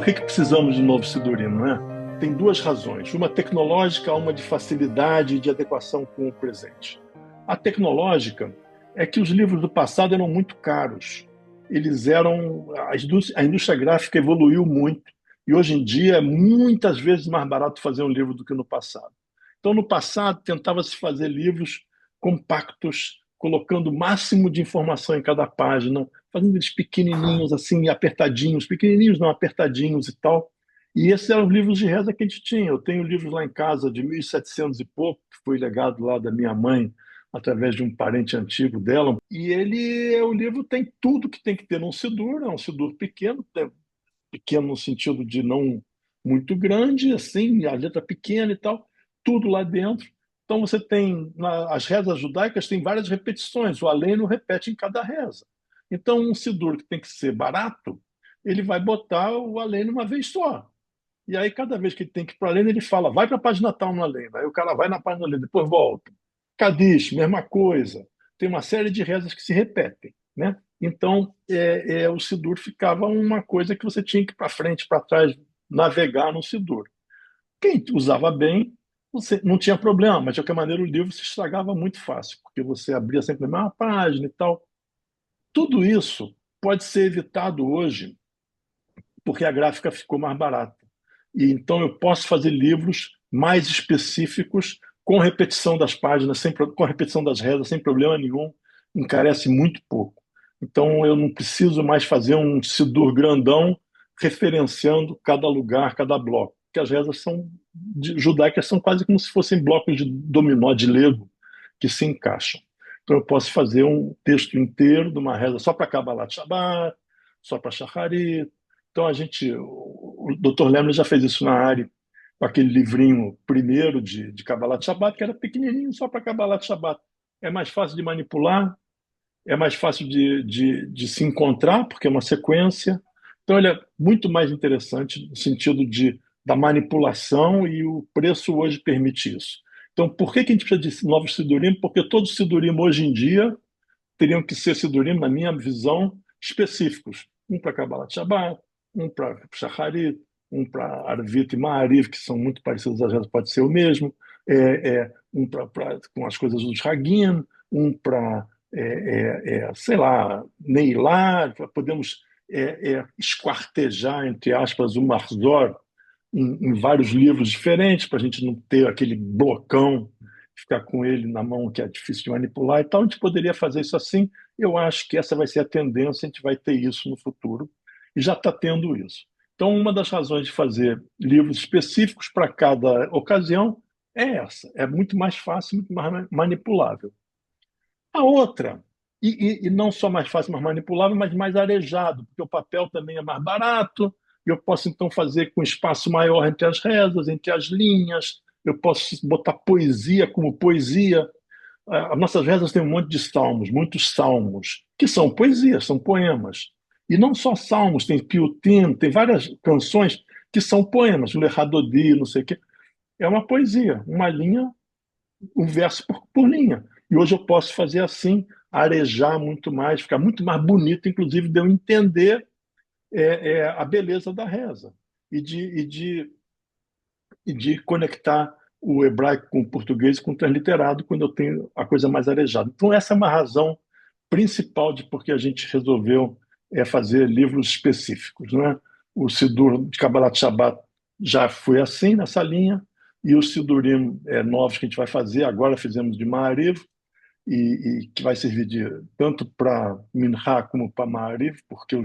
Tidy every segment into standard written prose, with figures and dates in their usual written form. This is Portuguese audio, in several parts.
Por que precisamos de um novo Sidurim, não é? Tem duas razões. Uma tecnológica, uma de facilidade e de adequação com o presente. A tecnológica é que os livros do passado eram muito caros. Eles eram... A indústria gráfica evoluiu muito. E hoje em dia é muitas vezes mais barato fazer um livro do que no passado. Então, no passado, tentava-se fazer livros compactos, colocando o máximo de informação em cada página, fazendo eles pequenininhos, assim, apertadinhos, pequenininhos não, apertadinhos e tal. E esses eram os livros de reza que a gente tinha. Eu tenho livros lá em casa de 1700 e pouco, que foi legado lá da minha mãe, através de um parente antigo dela. E o livro tem tudo que tem que ter num Sidur, é um Sidur pequeno, pequeno no sentido de não muito grande, assim, a letra pequena e tal, tudo lá dentro. Então você tem, as rezas judaicas têm várias repetições, o aleno repete em cada reza. Então um sidur que tem que ser barato, ele vai botar o aleno uma vez só. E aí cada vez que ele tem que ir para o aleno, ele fala, vai para a página tal no aleno. Aí o cara vai na página aleno, depois volta. Kadish, mesma coisa. Tem uma série de rezas que se repetem, né? Então, o Sidur ficava uma coisa que você tinha que ir para frente, para trás, navegar no Sidur. Quem usava bem, você não tinha problema, mas de qualquer maneira o livro se estragava muito fácil, porque você abria sempre a mesma página e tal. Tudo isso pode ser evitado hoje, porque a gráfica ficou mais barata. E então eu posso fazer livros mais específicos, com repetição das páginas, com repetição das rezas, sem problema nenhum, encarece muito pouco. Então eu não preciso mais fazer um Sidur grandão referenciando cada lugar, cada bloco, porque as rezas judaicas são quase como se fossem blocos de dominó, de Lego, que se encaixam. Então eu posso fazer um texto inteiro de uma reza só para Kabbalat Shabbat, só para Shacharit. Então o Dr. Lemler já fez isso na área, com aquele livrinho primeiro de Kabbalat Shabbat, que era pequenininho só para Kabbalat Shabbat. É mais fácil de manipular, é mais fácil de se encontrar, porque é uma sequência. Então, ele é muito mais interessante no sentido da manipulação e o preço hoje permite isso. Então, por que a gente precisa de novos Sidurim? Porque todos os Sidurim hoje em dia teriam que ser Sidurim, na minha visão, específicos. Um para Kabbalat Shabbat, um para Shacharit, um para Arvit e Ma'ariv, que são muito parecidos, às vezes pode ser o mesmo, um com as coisas dos Hagim, um para, sei lá, Neilá, podemos esquartejar, entre aspas, o Marzor em vários livros diferentes, para a gente não ter aquele blocão, ficar com ele na mão que é difícil de manipular e tal. A gente poderia fazer isso assim. Eu acho que essa vai ser a tendência, a gente vai ter isso no futuro, e já está tendo isso. Então, uma das razões de fazer livros específicos para cada ocasião é essa. É muito mais fácil, muito mais manipulável. A outra, e não só mais fácil, mais manipulável, mas mais arejado, porque o papel também é mais barato, e eu posso então fazer com espaço maior entre as rezas, entre as linhas, eu posso botar poesia como poesia. As nossas rezas têm um monte de salmos, muitos salmos, que são poesias, são poemas. E não só salmos, tem piutim, tem várias canções que são poemas, o Lechadodi, não sei o quê. É uma poesia, uma linha, um verso por linha. E hoje eu posso fazer assim, arejar muito mais, ficar muito mais bonito, inclusive de eu entender a beleza da reza e de conectar o hebraico com o português com o transliterado quando eu tenho a coisa mais arejada. Então essa é uma razão principal de por que a gente resolveu fazer livros específicos, né? O Sidur de Kabbalat Shabbat já foi assim, nessa linha, e os Sidurim novos que a gente vai fazer, agora fizemos de Ma'ariv, e que vai servir tanto para Minha como para Ma'ariv, porque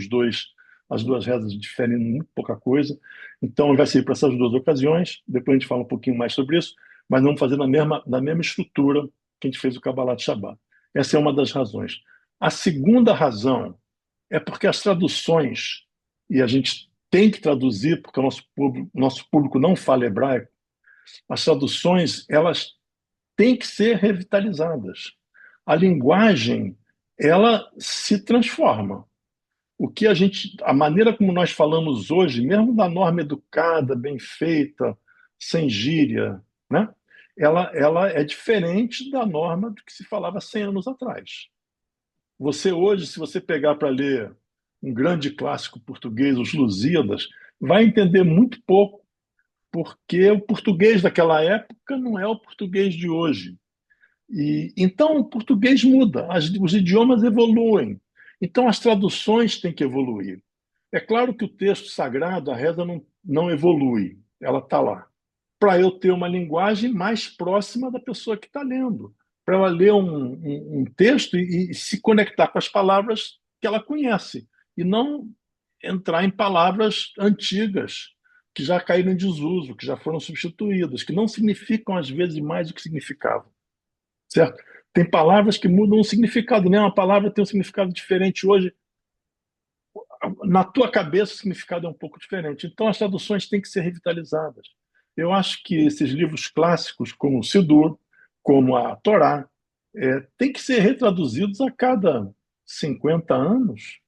as duas rezas diferem muito pouca coisa. Então, vai servir para essas duas ocasiões. Depois a gente fala um pouquinho mais sobre isso, mas vamos fazer na mesma estrutura que a gente fez o Kabbalat Shabbat. Essa é uma das razões. A segunda razão é porque as traduções, e a gente tem que traduzir, porque o nosso público não fala hebraico, as traduções, elas têm que ser revitalizadas. A linguagem, ela se transforma. A maneira como nós falamos hoje, mesmo da norma educada, bem feita, sem gíria, né? Ela é diferente da norma do que se falava 100 anos atrás. Você hoje, se você pegar para ler um grande clássico português, os Lusíadas, vai entender muito pouco, porque o português daquela época não é o português de hoje. E então o português muda, os idiomas evoluem. Então as traduções têm que evoluir. É claro que o texto sagrado, a reza não evolui, ela está lá. Para eu ter uma linguagem mais próxima da pessoa que está lendo, para ela ler um texto e se conectar com as palavras que ela conhece, e não entrar em palavras antigas, que já caíram em desuso, que já foram substituídas, que não significam, às vezes, mais do que significavam, certo? Tem palavras que mudam o significado, né? Uma palavra tem um significado diferente hoje, na tua cabeça o significado é um pouco diferente. Então as traduções têm que ser revitalizadas. Eu acho que esses livros clássicos, como o Sidur, como a Torá, têm que ser retraduzidos a cada 50 anos,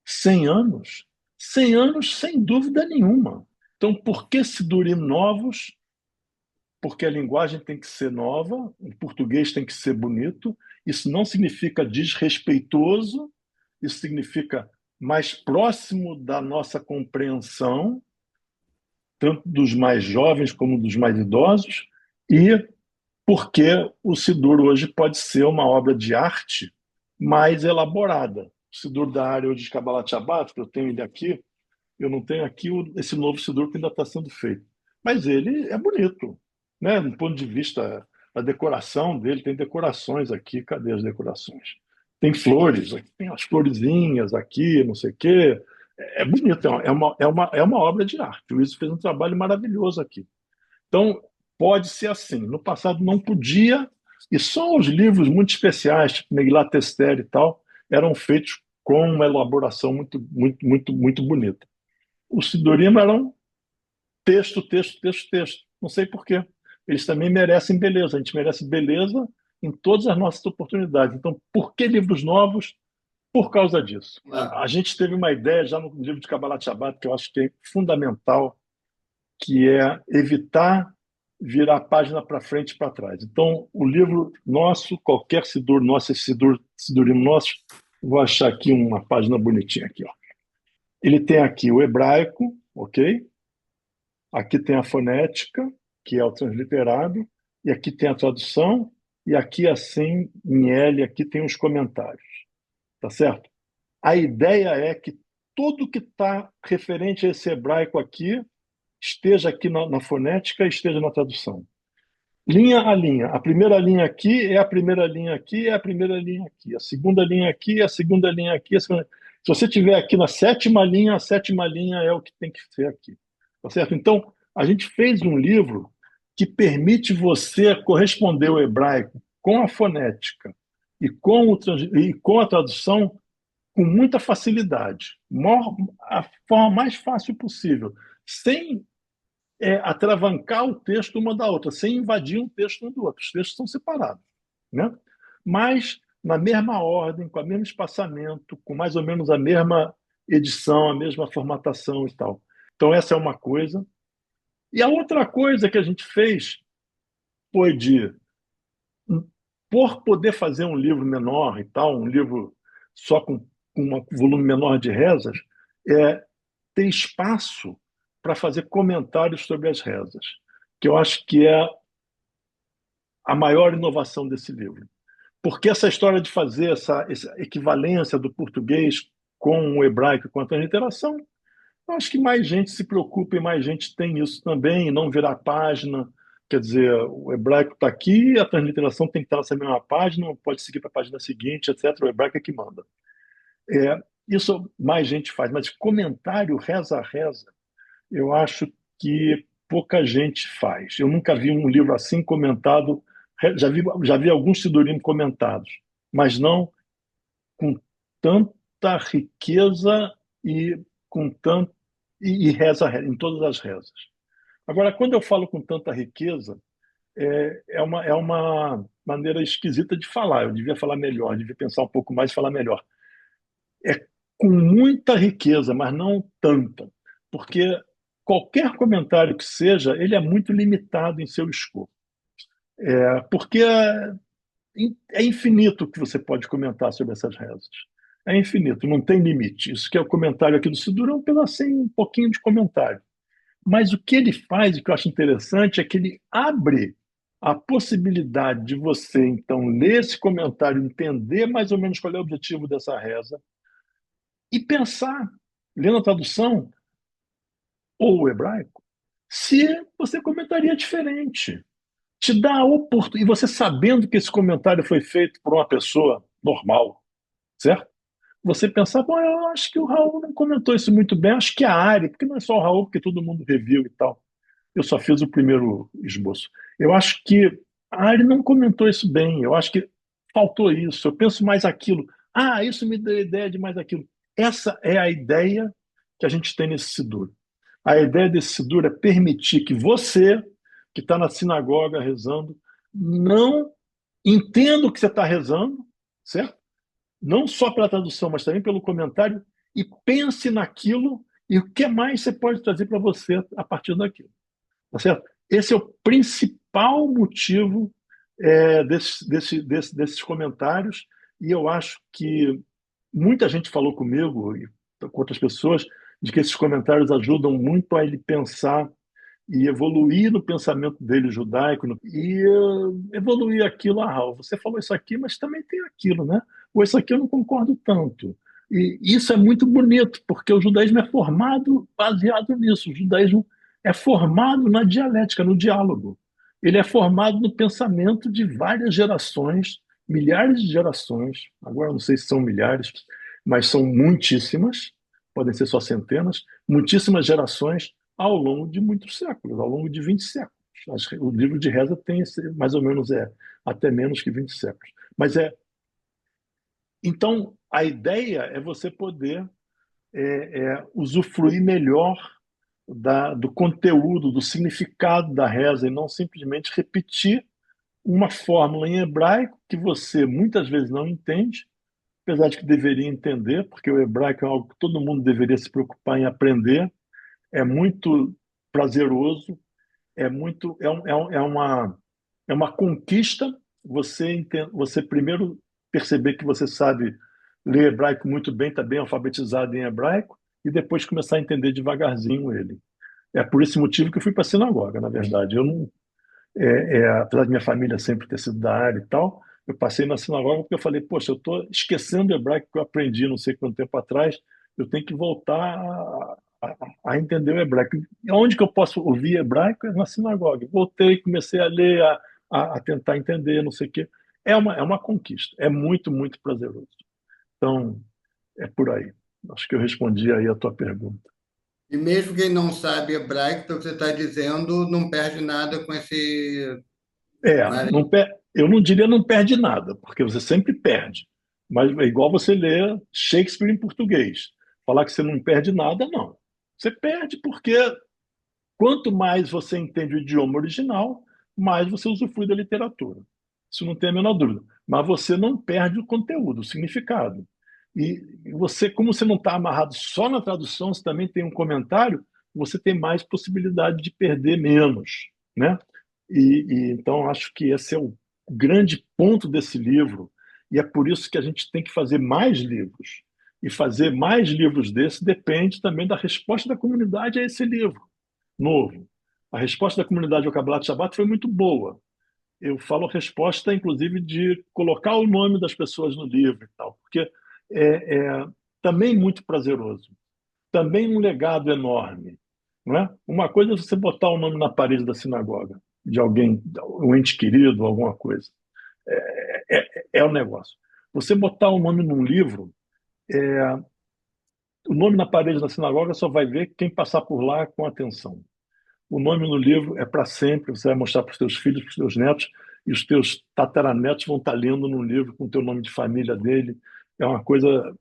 100 anos. 100 anos, sem dúvida nenhuma. Então, por que Sidurim novos? Porque a linguagem tem que ser nova, o português tem que ser bonito. Isso não significa desrespeitoso, isso significa mais próximo da nossa compreensão, tanto dos mais jovens como dos mais idosos, e porque o Sidur hoje pode ser uma obra de arte mais elaborada. O Sidur da área de Kabbalat Shabbat, que eu tenho ele aqui, eu não tenho aqui esse novo Sidur que ainda está sendo feito. Mas ele é bonito, né? Do ponto de vista da decoração dele, tem decorações aqui. Cadê as decorações? Tem flores, aqui tem as florezinhas aqui, não sei o quê. É bonito, é uma obra de arte. O Luiz fez um trabalho maravilhoso aqui. Então, pode ser assim. No passado não podia, e só os livros muito especiais, tipo Megilat Esther e tal, eram feitos com uma elaboração muito, muito, muito, muito bonita. O Sidorim eram texto, texto, texto, texto. Não sei por quê. Eles também merecem beleza. A gente merece beleza em todas as nossas oportunidades. Então, por que livros novos? Por causa disso. Ah, A gente teve uma ideia já no livro de Kabbalat Shabbat, que eu acho que é fundamental, que é evitar virar a página para frente e para trás. Então, o livro nosso, qualquer Sidur nosso, esse Sidurim nosso, vou achar aqui uma página bonitinha aqui, ó. Ele tem aqui o hebraico, ok? Aqui tem a fonética, que é o transliterado, e aqui tem a tradução, e aqui, assim, em L, aqui tem os comentários, tá certo? A ideia é que tudo que está referente a esse hebraico aqui esteja aqui na fonética e esteja na tradução. Linha a linha. A primeira linha aqui é a primeira linha aqui, é a primeira linha aqui. A segunda linha aqui, é a segunda linha aqui. Se você tiver aqui na sétima linha, a sétima linha é o que tem que ser aqui. Tá certo? Então, a gente fez um livro que permite você corresponder o hebraico com a fonética e com a tradução com muita facilidade. A forma mais fácil possível, sem atravancar o texto uma da outra, sem invadir um texto um do outro. Os textos são separados, né? Mas na mesma ordem, com o mesmo espaçamento, com mais ou menos a mesma edição, a mesma formatação e tal. Então, essa é uma coisa. E a outra coisa que a gente fez foi por poder fazer um livro menor e tal, um livro só com um volume menor de rezas, ter espaço para fazer comentários sobre as rezas, que eu acho que é a maior inovação desse livro. Porque essa história de fazer essa equivalência do português com o hebraico, com a transliteração, eu acho que mais gente se preocupa e mais gente tem isso também, e não virar página. Quer dizer, o hebraico está aqui, a transliteração tem que estar nessa mesma página, não pode seguir para a página seguinte, etc. O hebraico é que manda. Isso mais gente faz, mas comentário reza a reza, eu acho que pouca gente faz. Eu nunca vi um livro assim comentado. Já vi alguns Sidurim comentados, mas não com tanta riqueza e com tanto e reza em todas as rezas. Agora, quando eu falo com tanta riqueza, é uma maneira esquisita de falar. Eu devia falar melhor, devia pensar um pouco mais e falar melhor. É com muita riqueza, mas não tanta, porque qualquer comentário que seja, ele é muito limitado em seu escopo. Porque é infinito o que você pode comentar sobre essas rezas. é infinito, não tem limite. Isso que é o comentário aqui do Sidura, é um pedacinho, um pouquinho de comentário. Mas o que ele faz, o que eu acho interessante, é que ele abre a possibilidade de você, então, ler esse comentário, entender mais ou menos qual é o objetivo dessa reza e pensar, lendo a tradução ou o hebraico, se você comentaria diferente. Te dá a oportunidade, e você sabendo que esse comentário foi feito por uma pessoa normal, certo? Você pensar, pô, eu acho que o Raul não comentou isso muito bem, acho que a Ari, porque não é só o Raul, porque todo mundo reviu e tal. Eu só fiz o primeiro esboço. Eu acho que a Ari não comentou isso bem, eu acho que faltou isso, eu penso mais aquilo. Ah, isso me deu ideia de mais aquilo. Essa é a ideia que a gente tem nesse Sidur. A ideia desse Sidur é permitir que você, que está na sinagoga rezando, não entenda o que você está rezando, certo? Não só pela tradução, mas também pelo comentário, e pense naquilo e o que mais você pode trazer para você a partir daquilo. Tá certo? Esse é o principal motivo desses comentários, e eu acho que muita gente falou comigo e com outras pessoas de que esses comentários ajudam muito a ele pensar e evoluir no pensamento dele judaico e evoluir aquilo. Ah, Raul, você falou isso aqui, mas também tem aquilo, né? Ou isso aqui eu não concordo tanto. E isso é muito bonito, porque o judaísmo é formado baseado nisso. O judaísmo é formado na dialética, no diálogo. Ele é formado no pensamento de várias gerações, milhares de gerações. Agora não sei se são milhares, mas são muitíssimas, podem ser só centenas, muitíssimas gerações ao longo de muitos séculos, ao longo de 20 séculos. O livro de reza tem mais ou menos até menos que 20 séculos. Mas então a ideia é você poder usufruir melhor do conteúdo, do significado da reza e não simplesmente repetir uma fórmula em hebraico que você muitas vezes não entende, apesar de que deveria entender, porque o hebraico é algo que todo mundo deveria se preocupar em aprender, é muito prazeroso, é uma conquista você primeiro perceber que você sabe ler hebraico muito bem, está bem alfabetizado em hebraico, e depois começar a entender devagarzinho ele. É por esse motivo que eu fui para a sinagoga, na verdade. Eu não, apesar de minha família sempre ter sido da área e tal, eu passei na sinagoga porque eu falei, poxa, eu estou esquecendo o hebraico que eu aprendi não sei quanto tempo atrás, eu tenho que voltar a entender o hebraico. E onde que eu posso ouvir hebraico? É na sinagoga. Voltei, comecei a ler, a tentar entender, não sei o quê. É uma conquista, é muito, muito prazeroso. Então, é por aí. Acho que eu respondi aí a tua pergunta. E mesmo quem não sabe hebraico, pelo que você está dizendo, não perde nada com esse. Não, eu não diria não perde nada, porque você sempre perde. Mas é igual você ler Shakespeare em português. Falar que você não perde nada, não. Você perde porque quanto mais você entende o idioma original, mais você usufrui da literatura. Isso não tem a menor dúvida. Mas você não perde o conteúdo, o significado. E você, como você não está amarrado só na tradução, você também tem um comentário, você tem mais possibilidade de perder menos, né? Então acho que esse é o grande ponto desse livro, e é por isso que a gente tem que fazer mais livros. E fazer mais livros desses depende também da resposta da comunidade a esse livro novo. A resposta da comunidade ao Kabbalat Shabbat foi muito boa. Eu falo resposta, inclusive, de colocar o nome das pessoas no livro e tal, porque é também muito prazeroso, também um legado enorme, não é? Uma coisa é você botar o nome na parede da sinagoga de alguém, um ente querido, alguma coisa. É o negócio. Você botar o nome num livro, o nome na parede da sinagoga só vai ver quem passar por lá com atenção. O nome no livro é para sempre, você vai mostrar para os teus filhos, para os teus netos, e os teus tataranetos vão estar lendo no livro com o teu nome de família dele. É uma coisa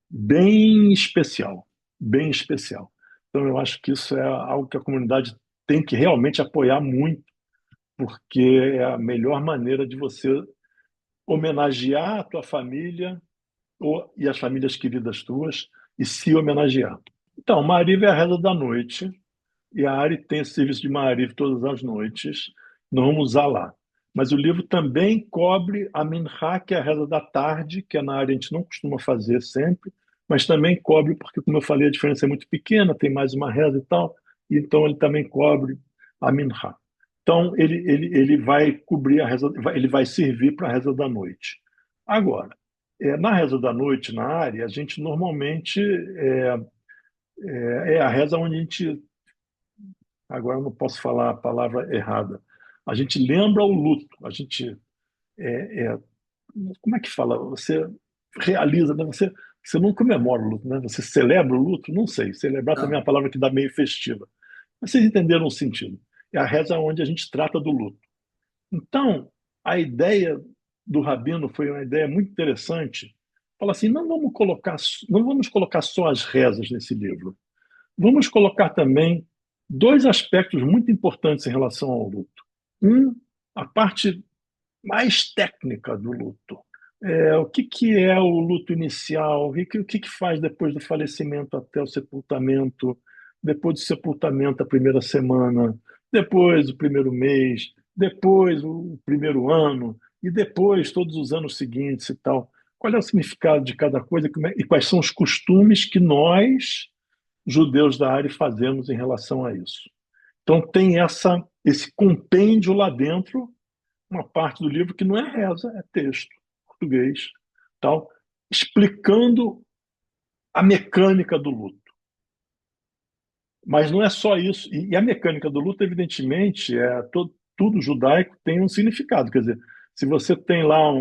bem especial, bem especial. Então, eu acho que isso é algo que a comunidade tem que realmente apoiar muito, porque é a melhor maneira de você homenagear a tua família e as famílias queridas tuas e se homenagear. Então, Mariva é a reza da noite, e a Ari tem esse serviço de Mariv todas as noites. Nós vamos usar lá. Mas o livro também cobre a Minhá, que é a reza da tarde, que é na área a gente não costuma fazer sempre, mas também cobre, porque, como eu falei, a diferença é muito pequena, tem mais uma reza e tal, e então ele também cobre a Minhá. Então, ele vai cobrir a reza, ele vai servir para a reza da noite. Agora, na reza da noite, na área, a gente normalmente é a reza onde a gente, agora eu não posso falar a palavra errada, a gente lembra o luto, a gente como é que fala? Você realiza, né? Você não comemora o luto, né? Você celebra o luto? Não sei. Celebrar também é Tá. uma palavra que dá meio festiva. Mas vocês entenderam o sentido. É a reza onde a gente trata do luto. Então, a ideia do Rabino foi uma ideia muito interessante. Fala assim, não vamos colocar só as rezas nesse livro. Vamos colocar também dois aspectos muito importantes em relação ao luto. Um, a parte mais técnica do luto. O que, que é o luto inicial? O que faz depois do falecimento até o sepultamento? Depois do sepultamento, a primeira semana, depois o primeiro mês, depois o primeiro ano, e depois todos os anos seguintes e tal. Qual é o significado de cada coisa e quais são os costumes que nós, judeus da área, fazemos em relação a isso? Então, tem esse compêndio lá dentro, uma parte do livro que não é reza, é texto, português, tal, explicando a mecânica do luto. Mas não é só isso. E a mecânica do luto, evidentemente, tudo judaico tem um significado. Quer dizer, se você tem lá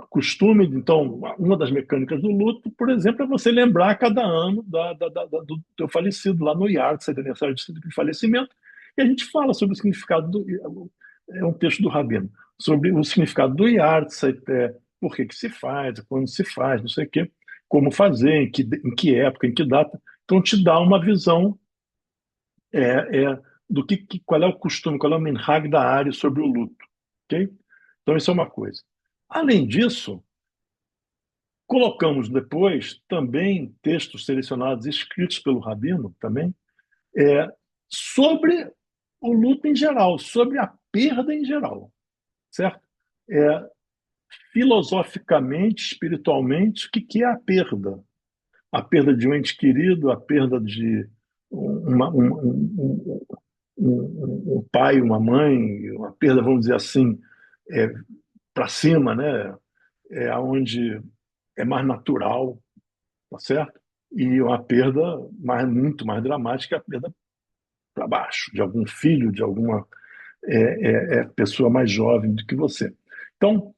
costume, então, uma das mecânicas do luto, por exemplo, é você lembrar cada ano do teu falecido, lá no IAR, que aniversário de falecimento, e a gente fala sobre o significado é um texto do Rabino, sobre o significado do Yahrzeit, por que que se faz, quando se faz, não sei o quê, como fazer, em que época, em que data. Então, te dá uma visão do qual é o costume, qual é o minhag da área sobre o luto. Ok? Então, isso é uma coisa. Além disso, colocamos depois também textos selecionados, escritos pelo Rabino também, é, sobre o luto em geral, sobre a perda em geral, certo? É, filosoficamente, espiritualmente, o que é a perda? A perda de um ente querido, a perda de um pai, uma mãe, uma perda, vamos dizer assim, é, para cima, né? É onde é mais natural, tá certo? E uma perda muito mais dramática, é a perda para baixo, de algum filho, de alguma pessoa mais jovem do que você. Então,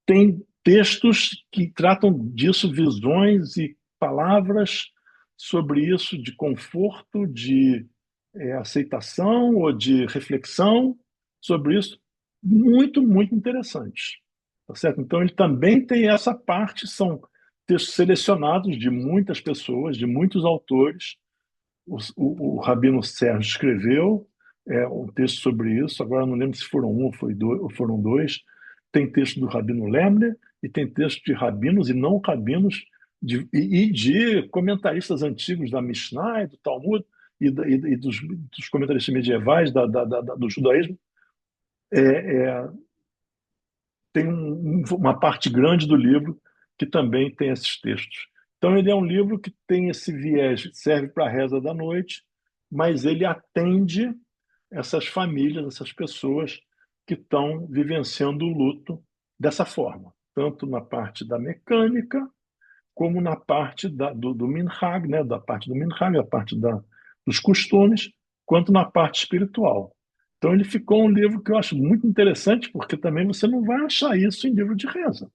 tem textos que tratam disso, visões e palavras sobre isso, de conforto, de aceitação ou de reflexão sobre isso, muito, muito interessante. Tá certo? Então, ele também tem essa parte, são textos selecionados de muitas pessoas, de muitos autores. O Rabino Sérgio escreveu um texto sobre isso, agora não lembro se foram um ou foram dois. Tem texto do Rabino Lemner e tem texto de rabinos e não rabinos e de comentaristas antigos da Mishnah e do Talmud e dos comentaristas medievais do judaísmo. É, é, tem uma parte grande do livro que também tem esses textos. Então, ele é um livro que tem esse viés, serve para a reza da noite, mas ele atende essas famílias, essas pessoas que estão vivenciando o luto dessa forma, tanto na parte da mecânica, como na parte do minhag, né, da parte do minhag, a parte dos costumes, quanto na parte espiritual. Então ele ficou um livro que eu acho muito interessante, porque também você não vai achar isso em livro de reza.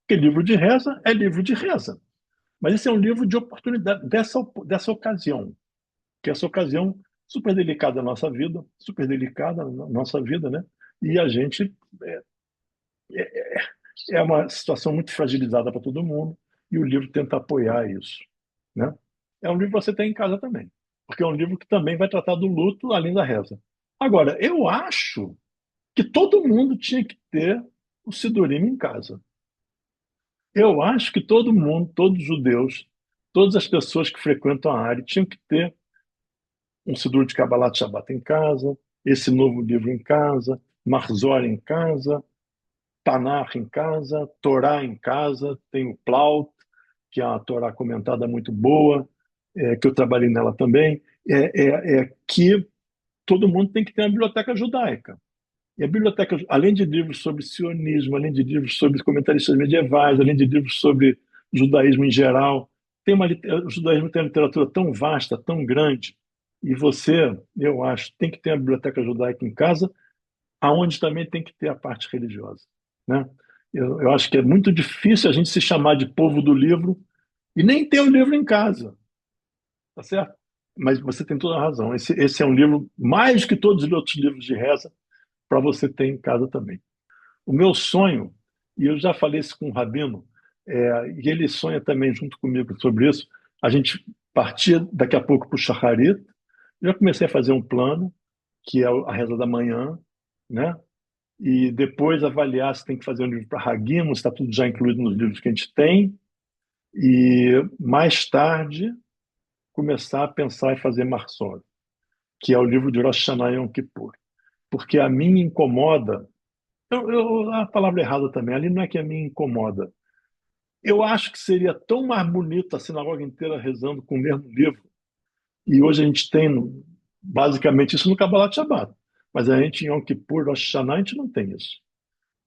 Porque livro de reza é livro de reza. Mas esse é um livro de oportunidade dessa ocasião, que é essa ocasião super delicada da nossa vida, super delicada na nossa vida, né? E a gente é uma situação muito fragilizada para todo mundo, e o livro tenta apoiar isso, né? É um livro que você tem em casa também, porque é um livro que também vai tratar do luto além da reza. Agora, eu acho que todo mundo tinha que ter o Sidurim em casa. Eu acho que todo mundo, todos os judeus, todas as pessoas que frequentam a área tinham que ter um Sidur de Kabbalat Shabbat em casa, esse novo livro em casa, Marzor em casa, Tanakh em casa, Torá em casa, tenho Plaut, que é uma Torá comentada muito boa, que eu trabalhei nela também, que todo mundo tem que ter uma biblioteca judaica. E a biblioteca, além de livros sobre sionismo, além de livros sobre comentaristas medievais, além de livros sobre judaísmo em geral, o judaísmo tem uma literatura tão vasta, tão grande, e você, eu acho, tem que ter a biblioteca judaica em casa, aonde também tem que ter a parte religiosa, né? Eu acho que é muito difícil a gente se chamar de povo do livro e nem ter o livro em casa, tá certo? Mas você tem toda a razão. Esse é um livro, mais que todos os outros livros de reza, para você ter em casa também. O meu sonho, e eu já falei isso com o Rabino, e ele sonha também junto comigo sobre isso, a gente partir daqui a pouco para o Shacharit. Já comecei a fazer um plano, que é a reza da manhã, né? E depois avaliar se tem que fazer um livro para Hagim, se está tudo já incluído nos livros que a gente tem, e mais tarde começar a pensar em fazer Marsor, que é o livro de Rosh Hashanah e Yom Kippur. Porque a mim incomoda, a palavra errada também, ali não é que a mim incomoda. Eu acho que seria tão mais bonito a sinagoga inteira rezando com o mesmo livro, e hoje a gente tem basicamente isso no Kabbalat Shabbat, mas a gente em Yom Kippur, Rosh Hashanah, a gente não tem isso.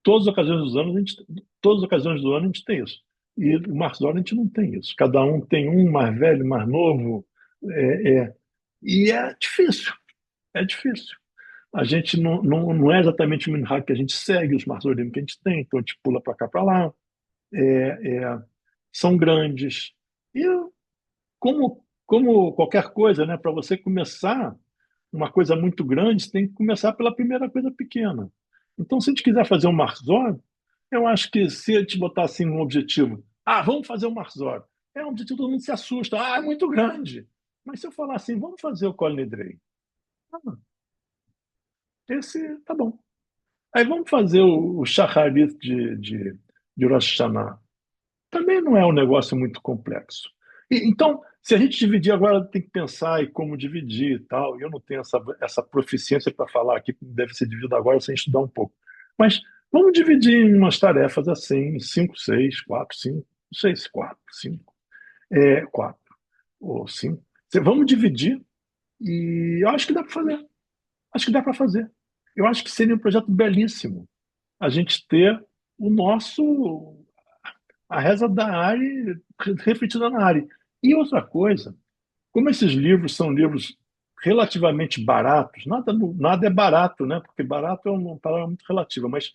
Todas as ocasiões do ano a gente tem isso. E o Marzor a gente não tem isso. Cada um tem um mais velho, mais novo. É, é, e é difícil. É difícil. A gente não é exatamente o minhag que a gente segue, os Marzorim que a gente tem, então a gente pula para cá, para lá. São grandes. E como qualquer coisa, né, para você começar uma coisa muito grande, você tem que começar pela primeira coisa pequena. Então, se a gente quiser fazer um Marzor, eu acho que se a gente botar assim um objetivo, vamos fazer um Marzor, é um objetivo, todo mundo se assusta, é muito grande. Mas se eu falar assim, vamos fazer o Kol Nidrei, esse tá bom. Aí vamos fazer o Shacharit de Rosh Hashanah. Também não é um negócio muito complexo. Então, se a gente dividir agora, tem que pensar em como dividir e tal. Eu não tenho essa proficiência para falar aqui como deve ser dividido agora sem estudar um pouco. Mas vamos dividir em umas tarefas assim, em 5, 6, 4, 5, não sei se 4, 5, 4 ou 5. Vamos dividir e eu acho que dá para fazer. Acho que dá para fazer. Eu acho que seria um projeto belíssimo a gente ter o nosso a reza da Ari refletida na Ari. E outra coisa, como esses livros são livros relativamente baratos, nada é barato, né? Porque barato é uma palavra muito relativa, mas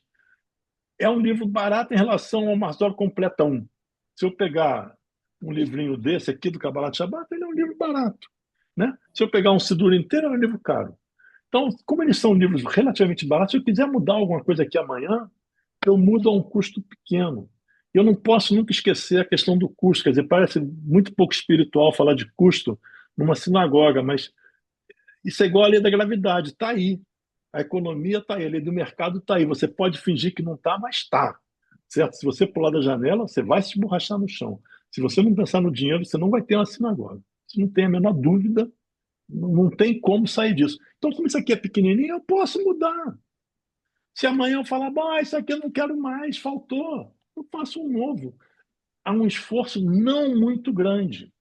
é um livro barato em relação ao Marzor Completa 1. Se eu pegar um livrinho desse aqui do Kabbalat Shabbat, ele é um livro barato, né? Se eu pegar um Sidur inteiro, é um livro caro. Então, como eles são livros relativamente baratos, se eu quiser mudar alguma coisa aqui amanhã, eu mudo a um custo pequeno. Eu não posso nunca esquecer a questão do custo. Quer dizer, parece muito pouco espiritual falar de custo numa sinagoga, mas isso é igual à lei da gravidade, está aí. A economia está aí, a lei do mercado está aí. Você pode fingir que não está, mas está. Certo? Se você pular da janela, você vai se esborrachar no chão. Se você não pensar no dinheiro, você não vai ter uma sinagoga. Você não tem a menor dúvida, não tem como sair disso. Então, como isso aqui é pequenininho, eu posso mudar. Se amanhã eu falar, isso aqui eu não quero mais, faltou, eu faço um novo. Há um esforço não muito grande.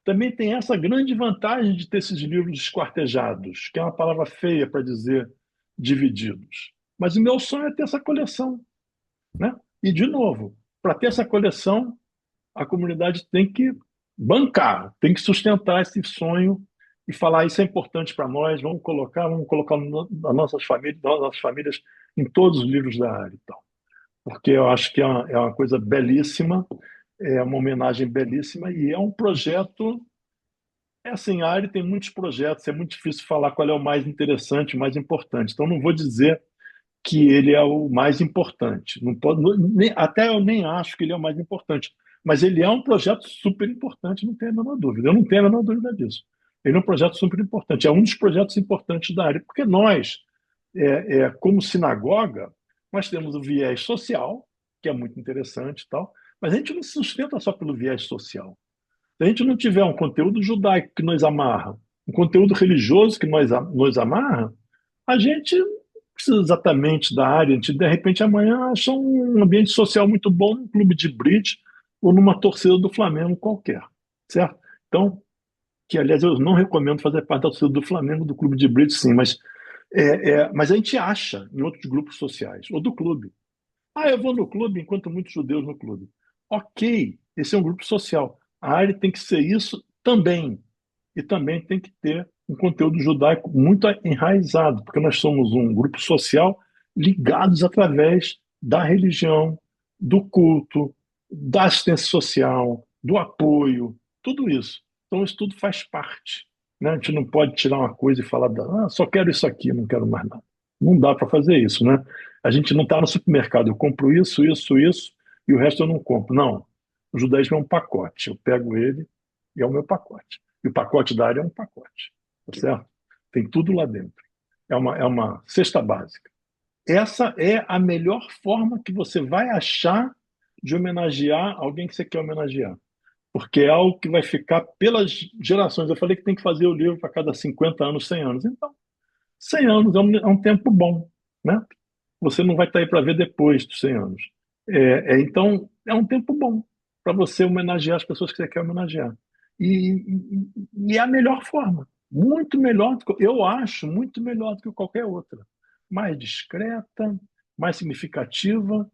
Também tem essa grande vantagem de ter esses livros esquartejados, que é uma palavra feia para dizer divididos. Mas o meu sonho é ter essa coleção, né? E, de novo, para ter essa coleção, a comunidade tem que bancar, tem que sustentar esse sonho e falar isso é importante para nós, vamos colocar nas nossas famílias em todos os livros da área. Então, porque eu acho que é uma coisa belíssima, é uma homenagem belíssima e é um projeto. É assim, a área tem muitos projetos, é muito difícil falar qual é o mais interessante, o mais importante. Então, não vou dizer que ele é o mais importante. Não pode, até eu nem acho que ele é o mais importante. Mas ele é um projeto super importante, não tenho a menor dúvida. Eu não tenho a menor dúvida disso. Ele é um projeto super importante. É um dos projetos importantes da área, porque nós, como sinagoga, nós temos o viés social, que é muito interessante e tal, mas a gente não se sustenta só pelo viés social. Se a gente não tiver um conteúdo judaico que nos amarra, um conteúdo religioso que nos amarra, a gente precisa exatamente da área. A gente, de repente, amanhã acha um ambiente social muito bom num clube de bridge ou numa torcida do Flamengo qualquer, certo? Então, que aliás eu não recomendo fazer parte da torcida do Flamengo, do clube de bridge, sim, mas a gente acha em outros grupos sociais, ou do clube. Ah, eu vou no clube enquanto muitos judeus no clube. Ok, esse é um grupo social. A área tem que ser isso também. E também tem que ter um conteúdo judaico muito enraizado, porque nós somos um grupo social ligados através da religião, do culto, da assistência social, do apoio, tudo isso. Então, isso tudo faz parte. Né? A gente não pode tirar uma coisa e falar, só quero isso aqui, não quero mais nada. Não dá para fazer isso, né? A gente não está no supermercado, eu compro isso, e o resto eu não compro. Não. O judaísmo é um pacote. Eu pego ele e é o meu pacote. E o pacote da área é um pacote, tá certo? Tem tudo lá dentro. É uma cesta básica. Essa é a melhor forma que você vai achar de homenagear alguém que você quer homenagear. Porque é algo que vai ficar pelas gerações. Eu falei que tem que fazer o livro para cada 50 anos, 100 anos. Então, 100 anos é um tempo bom, né? Você não vai estar aí para ver depois dos 100 anos. Então, é um tempo bom para você homenagear as pessoas que você quer homenagear. E é a melhor forma. Muito melhor, eu acho, muito melhor do que qualquer outra. Mais discreta, mais significativa,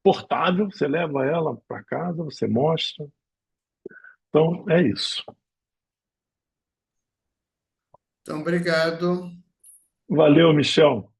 portável. Você leva ela para casa, você mostra. Então, é isso. Então, obrigado. Valeu, Michel.